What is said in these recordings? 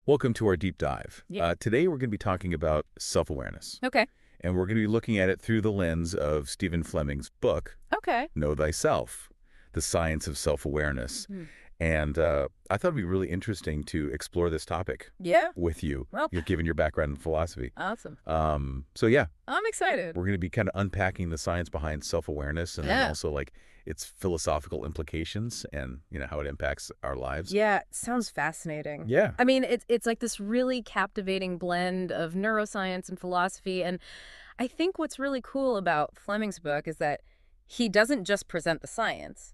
Welcome to our deep dive. Yeah. Today we're going to be talking about self-awareness, Okay. and we're going to be looking at it through the lens of Stephen Fleming's book, Okay. Know Thyself, The Science of Self-Awareness. Hmm. And I thought it'd be really interesting to explore this topic Yeah. with you, Well, given your background in philosophy. awesome. So yeah, I'm excited. we're going to be kind of unpacking the science behind self-awareness and then Yeah. also like its philosophical implications and, how it impacts our lives. Yeah, sounds fascinating. Yeah. I mean, it's like this really captivating blend of neuroscience and philosophy. And I think what's really cool about Fleming's book is that he doesn't just present the science.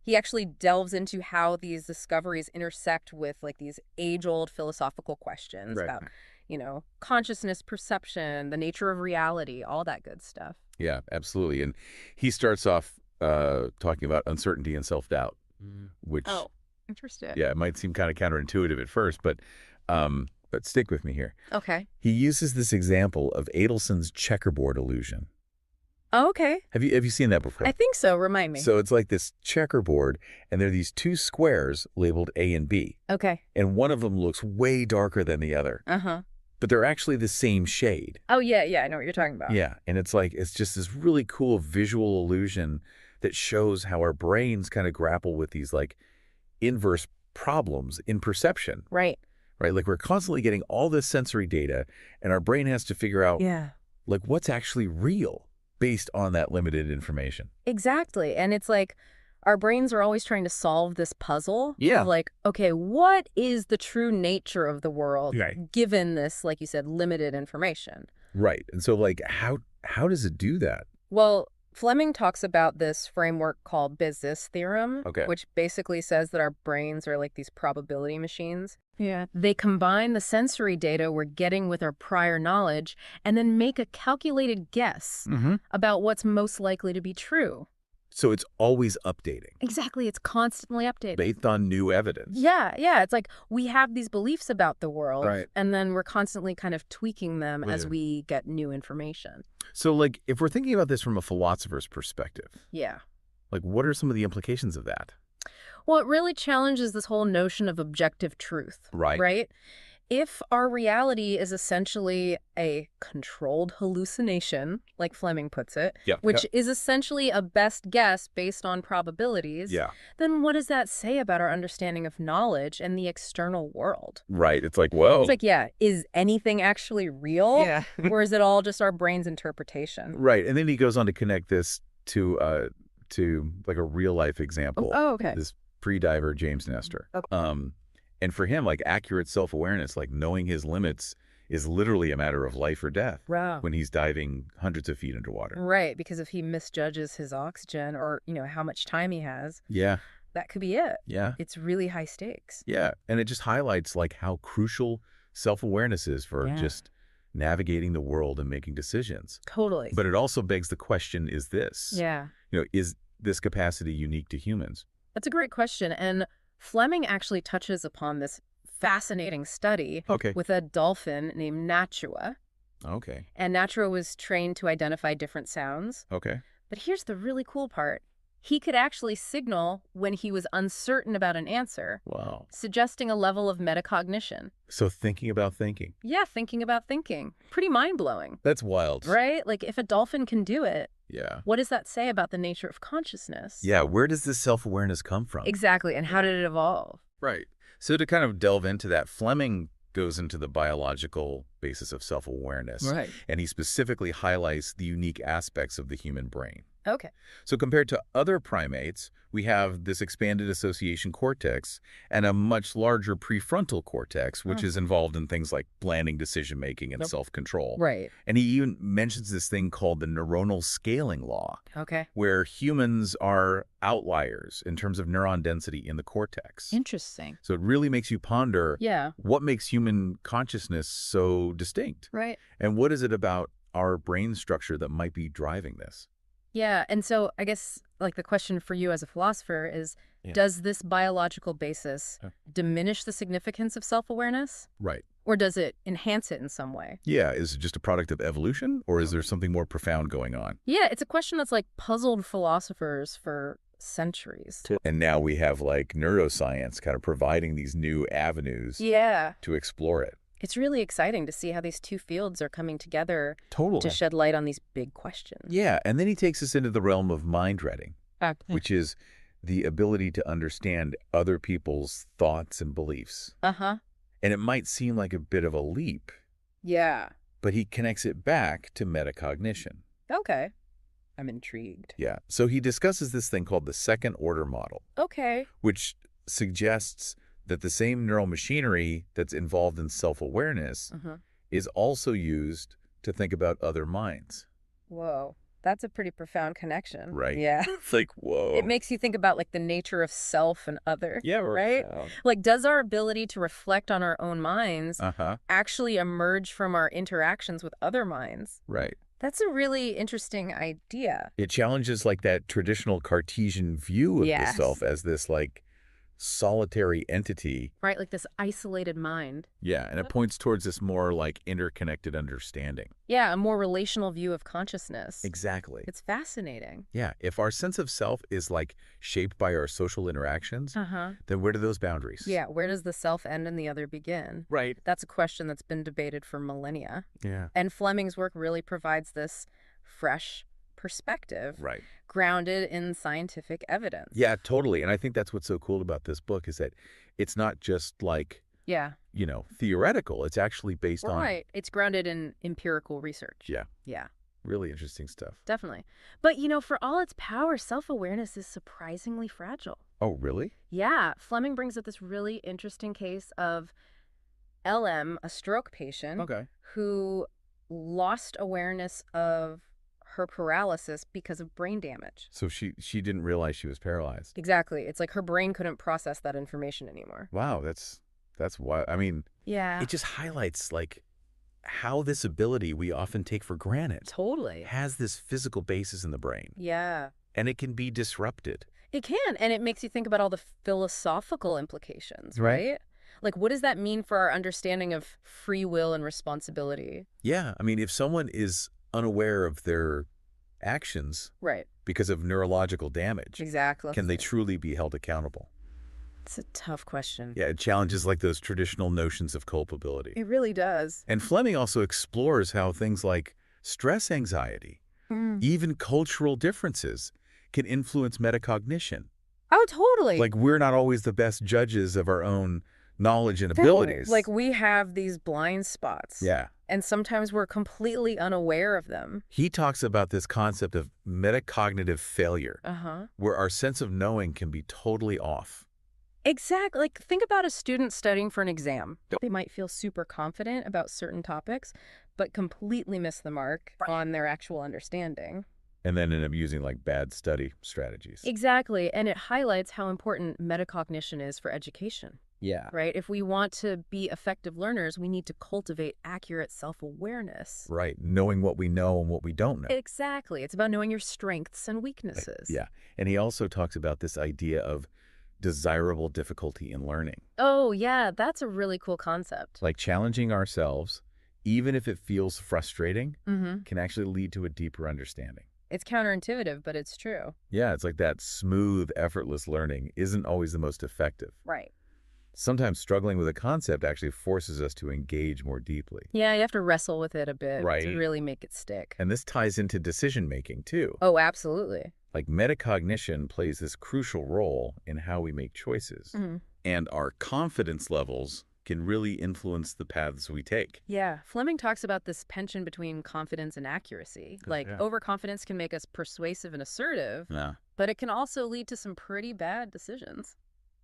He actually delves into how these discoveries intersect with like these age-old philosophical questions Right. about, consciousness, perception, the nature of reality, all that good stuff. Yeah, absolutely. And he starts off talking about uncertainty and self-doubt, which, Oh, interesting. yeah, it might seem kind of counterintuitive at first, but stick with me here. Okay. He uses this example of Adelson's checkerboard illusion. Oh, okay. Have you seen that before? I think so. Remind me. So it's like this checkerboard, and there are these two squares labeled A and B, Okay. and one of them looks way darker than the other, Uh-huh. but they're actually the same shade. Oh, yeah, I know what you're talking about. Yeah, and it's just this really cool visual illusion that shows how our brains kind of grapple with these like inverse problems in perception, Right. right? Like we're constantly getting all this sensory data, and our brain has to figure out Yeah. like what's actually real based on that limited information. Exactly. And it's like our brains are always trying to solve this puzzle. Yeah. Of like, okay, what is the true nature of the world Right. given this, like you said, limited information? Right. And so like how does it do that? Well, Fleming talks about this framework called business theorem, Okay. which basically says that our brains are like these probability machines. Yeah. They combine the sensory data we're getting with our prior knowledge and then make a calculated guess Mm-hmm. about what's most likely to be true. So it's always updating Exactly. It's constantly updated. based on new evidence. Yeah. It's like we have these beliefs about the world, Right. and then we're constantly kind of tweaking them as Yeah. we get new information. So like if we're thinking about this from a philosopher's perspective, Yeah. like what are some of the implications of that? Well, it really challenges this whole notion of objective truth. Right. Right? If our reality is essentially a controlled hallucination, like Fleming puts it, Yeah. which is essentially a best guess based on probabilities, Yeah. then what does that say about our understanding of knowledge and the external world? Right. It's like, whoa. It's like, yeah, is anything actually real? Yeah. Or is it all just our brain's interpretation? Right. And then he goes on to connect this to like a real life example. Oh, okay. This pre-diver James Nestor. Okay. And for him, like accurate self-awareness, like knowing his limits is literally a matter of life or death Wow. when he's diving hundreds of feet underwater. Right, because if he misjudges his oxygen or, how much time he has, Yeah. that could be it. Yeah. It's really high stakes. Yeah. And it just highlights like how crucial self-awareness is for Yeah. just navigating the world and making decisions. Totally. But it also begs the question, is this? Yeah. Is this capacity unique to humans? That's a great question. And Fleming actually touches upon this fascinating study Okay. with a dolphin named Nachua. Okay. And Nachua was trained to identify different sounds. Okay. But here's the really cool part. He could actually signal when he was uncertain about an answer, Wow. suggesting a level of metacognition. So thinking about thinking. Yeah, thinking about thinking. Pretty mind-blowing, That's wild. right? Like, if a dolphin can do it, Yeah. what does that say about the nature of consciousness? Yeah. Where does this self-awareness come from? Exactly, and how did it evolve? Right. So to kind of delve into that, Fleming goes into the biological basis of self-awareness. Right. And he specifically highlights the unique aspects of the human brain. Okay. So compared to other primates, we have this expanded association cortex and a much larger prefrontal cortex, which is involved in things like planning, decision-making, and Yep. self-control. Right. And he even mentions this thing called the neuronal scaling law, Okay. where humans are outliers in terms of neuron density in the cortex. Interesting. So it really makes you ponder Yeah. what makes human consciousness so distinct, Right. and what is it about our brain structure that might be driving this? Yeah, and so I guess like the question for you as a philosopher is, Yeah. does this biological basis Huh. diminish the significance of self-awareness? Right. Or does it enhance it in some way? Yeah, is it just a product of evolution, or is there something more profound going on? Yeah, it's a question that's like puzzled philosophers for centuries. And now we have like neuroscience kind of providing these new avenues Yeah. to explore it. It's really exciting to see how these two fields are coming together Totally. to shed light on these big questions. Yeah, and then he takes us into the realm of mind reading, which is the ability to understand other people's thoughts and beliefs. Uh-huh. And it might seem like a bit of a leap, Yeah. but he connects it back to metacognition. Okay. I'm intrigued. Yeah, so he discusses this thing called the second order model, Okay. which suggests that the same neural machinery that's involved in self-awareness is also used to think about other minds. Whoa. That's a pretty profound connection. Right. Yeah. It's like, whoa. It makes you think about like the nature of self and other. Yeah, right? Like, does our ability to reflect on our own minds actually emerge from our interactions with other minds? Right. That's a really interesting idea. It challenges like that traditional Cartesian view of the Yes. self as this like solitary entity. Right, like this isolated mind. Yeah, and it points towards this more like interconnected understanding. Yeah, a more relational view of consciousness. Exactly. It's fascinating. Yeah, if our sense of self is like shaped by our social interactions, then where do those boundaries? Yeah, where does the self end and the other begin? Right. That's a question that's been debated for millennia. Yeah. And Fleming's work really provides this fresh perspective, Right. grounded in scientific evidence. Yeah, totally. And I think that's what's so cool about this book is that it's not just like, Yeah. you know, theoretical. It's actually based on Right. It's grounded in empirical research. Yeah. Yeah, really interesting stuff. definitely. But, for all its power, self-awareness is surprisingly fragile. Oh, really? Yeah, Fleming brings up this really interesting case of LM, a stroke patient, Okay. who lost awareness of her paralysis because of brain damage. So she didn't realize she was paralyzed. Exactly. It's like her brain couldn't process that information anymore. Wow, that's wild. I mean, Yeah. it just highlights like how this ability we often take for granted Totally. has this physical basis in the brain, Yeah. and it can be disrupted. It can, and it makes you think about all the philosophical implications, Right. right? Like, what does that mean for our understanding of free will and responsibility? Yeah, I mean, if someone is unaware of their actions Right. because of neurological damage, Exactly. can they truly be held accountable? It's a tough question. Yeah, it challenges like those traditional notions of culpability. It really does. And Fleming also explores how things like stress anxiety, even cultural differences, can influence metacognition. Oh, totally. Like, we're not always the best judges of our own knowledge and abilities. Like, we have these blind spots. Yeah. And sometimes we're completely unaware of them. He talks about this concept of metacognitive failure, Uh-huh. where our sense of knowing can be totally off. Exactly. Like, think about a student studying for an exam. They might feel super confident about certain topics, but completely miss the mark on their actual understanding. And then end up using like bad study strategies. Exactly. And it highlights how important metacognition is for education, Yeah. right? If we want to be effective learners, we need to cultivate accurate self-awareness. Right. Knowing what we know and what we don't know. Exactly. It's about knowing your strengths and weaknesses. Yeah. And he also talks about this idea of desirable difficulty in learning. Oh, yeah. That's a really cool concept. Like challenging ourselves, even if it feels frustrating, Mm-hmm. can actually lead to a deeper understanding. It's counterintuitive, but it's true. Yeah, it's like that smooth, effortless learning isn't always the most effective. Right. Sometimes struggling with a concept actually forces us to engage more deeply. Yeah, you have to wrestle with it a bit Right. to really make it stick. And this ties into decision-making, too. Oh, absolutely. Like metacognition plays this crucial role in how we make choices. Mm-hmm. And our confidence levels can really influence the paths we take. Yeah, Fleming talks about this tension between confidence and accuracy. Like, yeah. overconfidence can make us persuasive and assertive, Yeah. but it can also lead to some pretty bad decisions.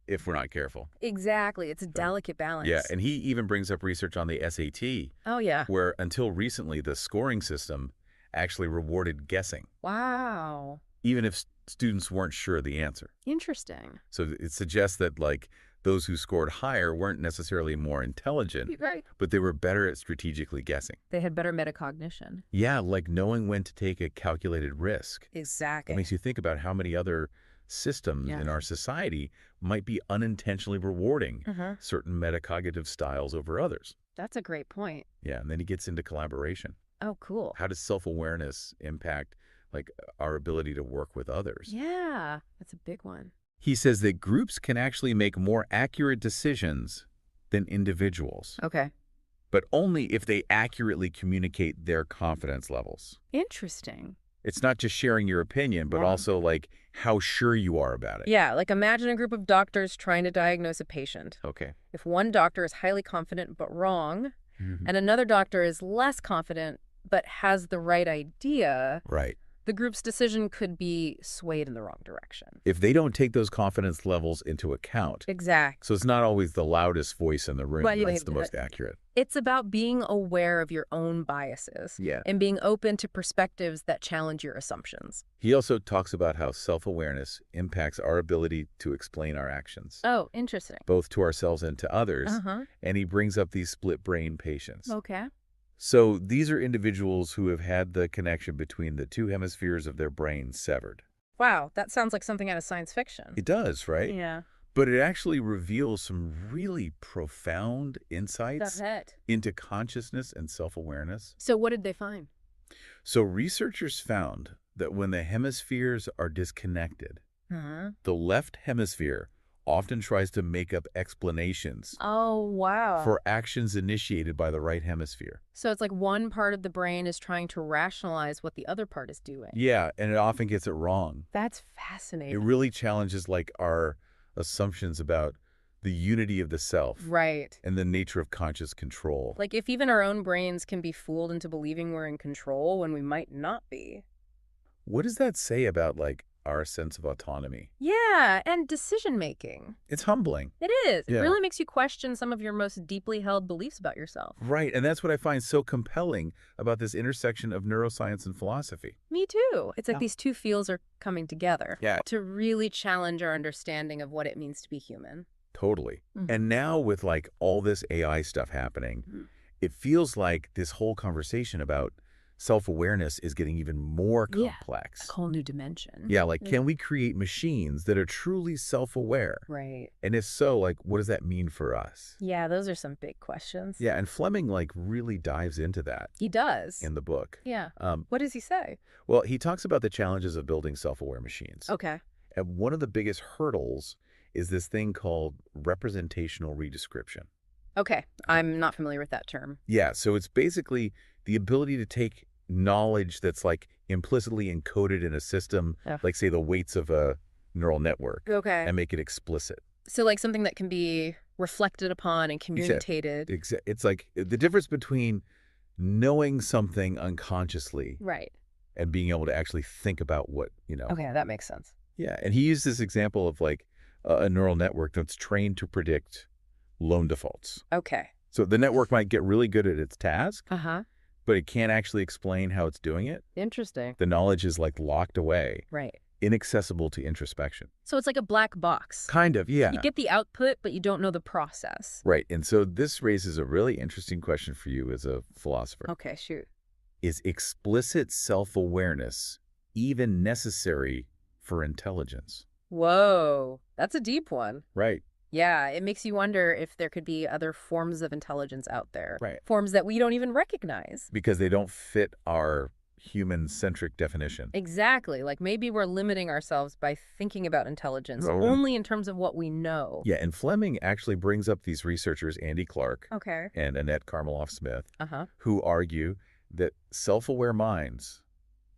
If we're not careful. Exactly. It's a delicate balance. Yeah, and he even brings up research on the SAT, Oh, yeah. where until recently the scoring system actually rewarded guessing, Wow. even if students weren't sure of the answer. Interesting. So it suggests that like those who scored higher weren't necessarily more intelligent, Right. but they were better at strategically guessing. They had better metacognition. Yeah, like knowing when to take a calculated risk. Exactly. It makes you think about how many other systems in our society might be unintentionally rewarding certain metacognitive styles over others. That's a great point. Yeah, and then he gets into collaboration. Oh, cool. How does self-awareness impact like our ability to work with others. Yeah, that's a big one. He says that groups can actually make more accurate decisions than individuals, Okay. but only if they accurately communicate their confidence levels. Interesting. It's not just sharing your opinion, but Yeah. also like how sure you are about it. Yeah, like imagine a group of doctors trying to diagnose a patient. Okay. If one doctor is highly confident but wrong, Mhm. and another doctor is less confident but has the right idea, Right. the group's decision could be swayed in the wrong direction. If they don't take those confidence levels into account. Exactly. So it's not always the loudest voice in the room Right, that's the most accurate. It's about being aware of your own biases Yeah. and being open to perspectives that challenge your assumptions. He also talks about how self-awareness impacts our ability to explain our actions, Oh, interesting. both to ourselves and to others. Uh-huh. And he brings up these split brain patients. Okay. So these are individuals who have had the connection between the two hemispheres of their brain severed. Wow, that sounds like something out of science fiction. It does, right? Yeah. But it actually reveals some really profound insights into consciousness and self-awareness. So what did they find? So researchers found that when the hemispheres are disconnected, Uh-huh. the left hemisphere often tries to make up explanations Oh, wow. for actions initiated by the right hemisphere. So it's like one part of the brain is trying to rationalize what the other part is doing. Yeah, and it often gets it wrong. That's It fascinating. really challenges like our assumptions about the unity of the self Right. and the nature of conscious control. Like if even our own brains can be fooled into believing we're in control when we might not be. What does that say about like our sense of autonomy? Yeah, and decision-making. It's humbling. It is. It Yeah. really makes you question some of your most deeply held beliefs about yourself. Right, and that's what I find so compelling about this intersection of neuroscience and philosophy. Me too. It's like Yeah. these two fields are coming together Yeah. to really challenge our understanding of what it means to be human. Totally. Mhm. And now with like all this AI stuff happening, Mhm. it feels like this whole conversation about self-awareness is getting even more Yeah. complex. A whole new dimension. Yeah, like can we create machines that are truly self-aware? Right. And if so, like what does that mean for us? Yeah, those are some big questions. Yeah, and Fleming like really dives into that He does. in the book. Yeah. Um, What does he say? well, he talks about the challenges of building self-aware machines. Okay. And one of the biggest hurdles is this thing called representational redescription. Okay. I'm not familiar with that term. Yeah, so it's basically the ability to take knowledge that's like implicitly encoded in a system, Ugh. like say the weights of a neural network, Okay. and make it explicit. So like something that can be reflected upon and communicated. It's like the difference between knowing something unconsciously Right. and being able to actually think about what, you know. Okay, that makes sense. Yeah, and he used this example of like a neural network that's trained to predict loan defaults. Okay. So the network might get really good at its task, Uh-huh. but it can't actually explain how it's doing it. Interesting. The knowledge is like locked away, Right. inaccessible to introspection. So it's like a black box. Kind of, yeah. You get the output, but you don't know the process. Right, and so this raises a really interesting question for you as a philosopher. Okay, shoot. Is explicit self-awareness even necessary for intelligence? Whoa. That's a deep one. Right, Yeah, it makes you wonder if there could be other forms of intelligence out there. right. Forms that we don't even recognize. Because they don't fit our human-centric definition. Exactly. Like maybe we're limiting ourselves by thinking about intelligence Oh. only in terms of what we know. Yeah, and Fleming actually brings up these researchers, Andy Clark Okay. and Annette Karmeloff-Smith, Uh-huh. who argue that self-aware minds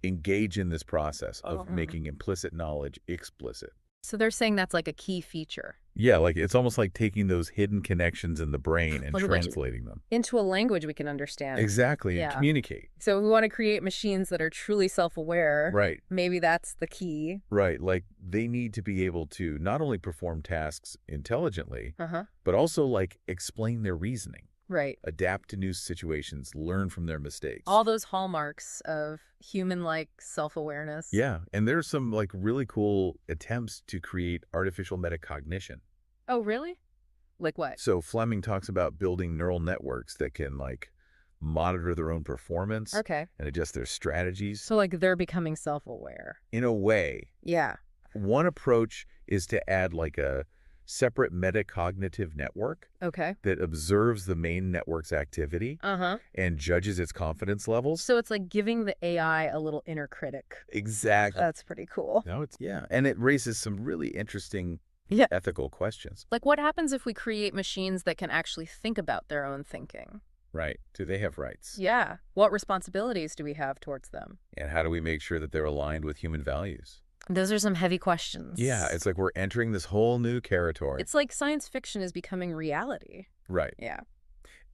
engage in this process of Uh-huh. making implicit knowledge explicit. So they're saying that's like a key feature. Yeah, like it's almost like taking those hidden connections in the brain and Like- translating them. Into a language we can understand. Exactly, and Yeah. communicate. So if we want to create machines that are truly self-aware. Right, Maybe that's the key. right. Like they need to be able to not only perform tasks intelligently, Uh-huh. but also like explain their reasoning, Right. adapt to new situations, learn from their mistakes. All those hallmarks of human-like self-awareness. Yeah, and there's some like really cool attempts to create artificial metacognition. Oh, really? Like what? So Fleming talks about building neural networks that can like monitor their own performance Okay. and adjust their strategies So like they're becoming self-aware. in a way. Yeah. One approach is to add like a separate metacognitive network Okay. that observes the main network's activity Uh-huh. and judges its confidence levels. So it's like giving the AI a little inner critic. Exactly. That's pretty cool. No, yeah. And it raises some really interesting Yeah. ethical questions. Like, what happens if we create machines that can actually think about their own thinking? Right. Do they have rights? Yeah. What responsibilities do we have towards them? And how do we make sure that they're aligned with human values? Those are some heavy questions. Yeah, it's like we're entering this whole new territory. It's like science fiction is becoming reality. Right. Yeah.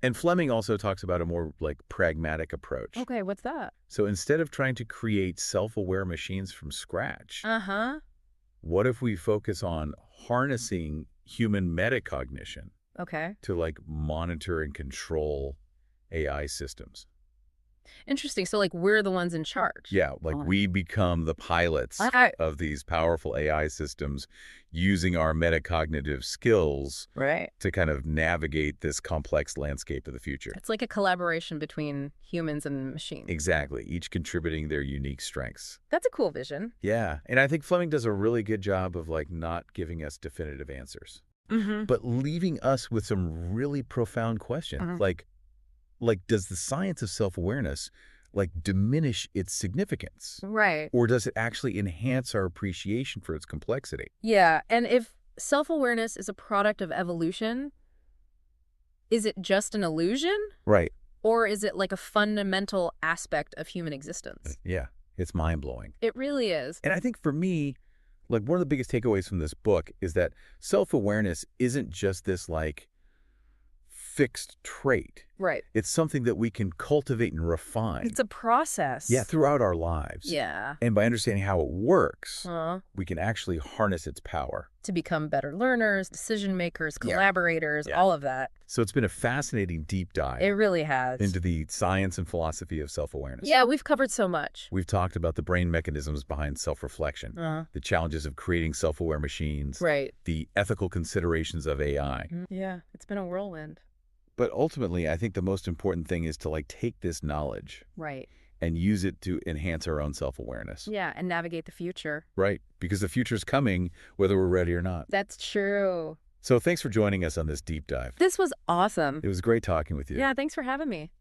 And Fleming also talks about a more like pragmatic approach. Okay, what's that? So instead of trying to create self-aware machines from scratch, Uh-huh. what if we focus on harnessing human metacognition Okay. to like monitor and control AI systems? Interesting. So, like, we're the ones in charge. Yeah, like Oh. we become the pilots of these powerful AI systems using our metacognitive skills Right. to kind of navigate this complex landscape of the future. It's like a collaboration between humans and machines. Exactly, each contributing their unique strengths. That's a cool vision. Yeah, and I think Fleming does a really good job of like not giving us definitive answers, Mm-hmm. but leaving us with some really profound questions. Mhm. Like does the science of self-awareness like diminish its significance? Right. Or does it actually enhance our appreciation for its complexity? Yeah. And if self-awareness is a product of evolution, is it just an illusion? Right. Or is it like a fundamental aspect of human existence? Yeah, it's mind-blowing. It really is. And I think for me, like one of the biggest takeaways from this book is that self-awareness isn't just this like fixed trait. Right. It's something that we can cultivate and refine. It's a process. Yeah, throughout our lives. Yeah. And by understanding how it works, Uh, we can actually harness its power. to become better learners, decision makers, Yeah. collaborators, Yeah. all of that. So it's been a fascinating deep dive It really has. into the science and philosophy of self-awareness. Yeah, we've covered so much. We've talked about the brain mechanisms behind self-reflection, the challenges of creating self-aware machines, Right. the ethical considerations of AI. Yeah, it's been a whirlwind. But ultimately, I think the most important thing is to like take this knowledge Right. and use it to enhance our own self-awareness. Yeah, and navigate the future. Right. Because the future's coming, whether we're ready or not. That's true. So thanks for joining us on this deep dive. This was awesome. It was great talking with you. Yeah, thanks for having me.